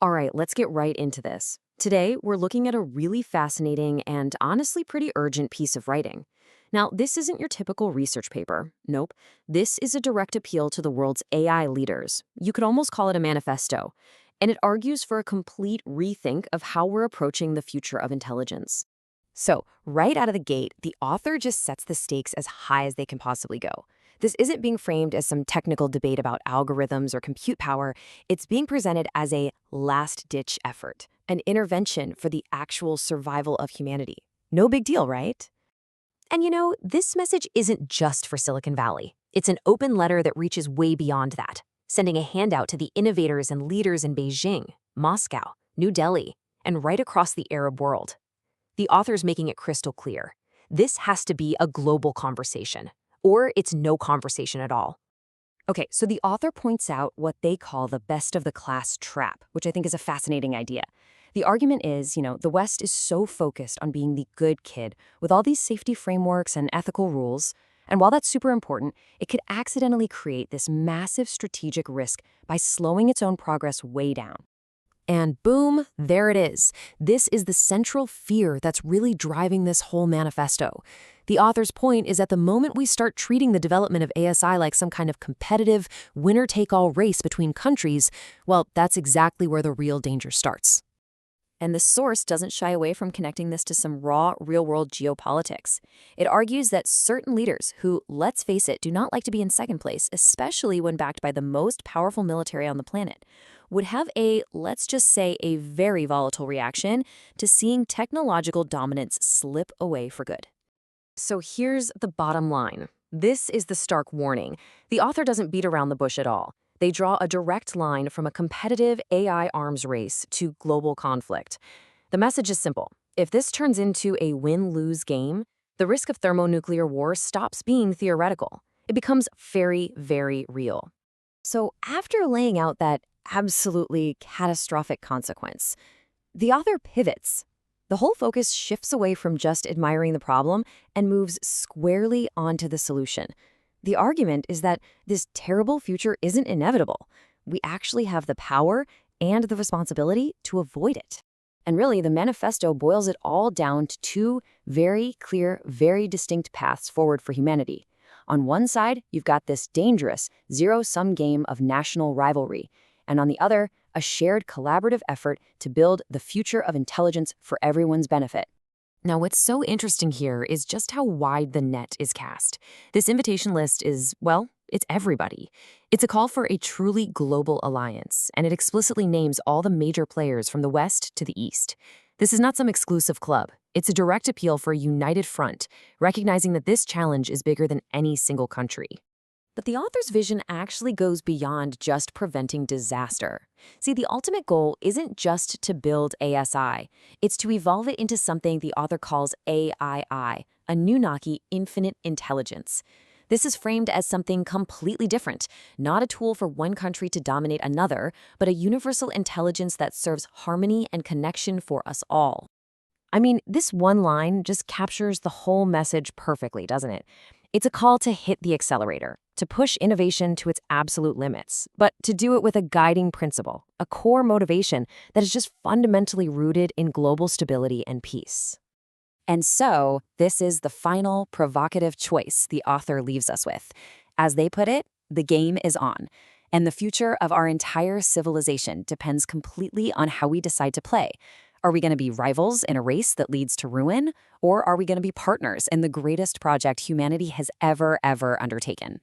All right, let's get right into this. Today, we're looking at a really fascinating and honestly pretty urgent piece of writing. Now, this isn't your typical research paper. Nope. This is a direct appeal to the world's AI leaders. You could almost call it a manifesto. And it argues for a complete rethink of how we're approaching the future of intelligence. So, right out of the gate, the author just sets the stakes as high as they can possibly go. This isn't being framed as some technical debate about algorithms or compute power. It's being presented as a last-ditch effort, an intervention for the actual survival of humanity. No big deal, right? And this message isn't just for Silicon Valley. It's an open letter that reaches way beyond that, sending a handout to the innovators and leaders in Beijing, Moscow, New Delhi, and right across the Arab world. The author's making it crystal clear. This has to be a global conversation, or it's no conversation at all. Okay, so the author points out what they call the best of the class trap, which I think is a fascinating idea. The argument is, the West is so focused on being the good kid with all these safety frameworks and ethical rules, and while that's super important, it could accidentally create this massive strategic risk by slowing its own progress way down. And boom, there it is. This is the central fear that's really driving this whole manifesto. The author's point is that the moment we start treating the development of ASI like some kind of competitive, winner-take-all race between countries, well, that's exactly where the real danger starts. And the source doesn't shy away from connecting this to some raw, real-world geopolitics. It argues that certain leaders who, let's face it, do not like to be in second place, especially when backed by the most powerful military on the planet, would have let's just say, a very volatile reaction to seeing technological dominance slip away for good. So here's the bottom line. This is the stark warning. The author doesn't beat around the bush at all. They draw a direct line from a competitive AI arms race to global conflict. The message is simple. If this turns into a win-lose game, the risk of thermonuclear war stops being theoretical. It becomes very, very real. So after laying out that absolutely catastrophic consequence, the author pivots. The whole focus shifts away from just admiring the problem and moves squarely onto the solution. The argument is that this terrible future isn't inevitable. We actually have the power and the responsibility to avoid it. And really, the manifesto boils it all down to two very clear, very distinct paths forward for humanity. On one side, you've got this dangerous, zero-sum game of national rivalry. And on the other, a shared collaborative effort to build the future of intelligence for everyone's benefit. Now, what's so interesting here is just how wide the net is cast. This invitation list is, well, it's everybody. It's a call for a truly global alliance, and it explicitly names all the major players from the West to the East. This is not some exclusive club. It's a direct appeal for a united front, recognizing that this challenge is bigger than any single country. But the author's vision actually goes beyond just preventing disaster. See, the ultimate goal isn't just to build ASI. It's to evolve it into something the author calls AII, Anunnaki Infinite Intelligence. This is framed as something completely different, not a tool for one country to dominate another, but a universal intelligence that serves harmony and connection for us all. I mean, this one line just captures the whole message perfectly, doesn't it? It's a call to hit the accelerator, to push innovation to its absolute limits, but to do it with a guiding principle, a core motivation that is just fundamentally rooted in global stability and peace. And so, this is the final provocative choice the author leaves us with. As they put it, the game is on, and the future of our entire civilization depends completely on how we decide to play. Are we going to be rivals in a race that leads to ruin, or are we going to be partners in the greatest project humanity has ever undertaken?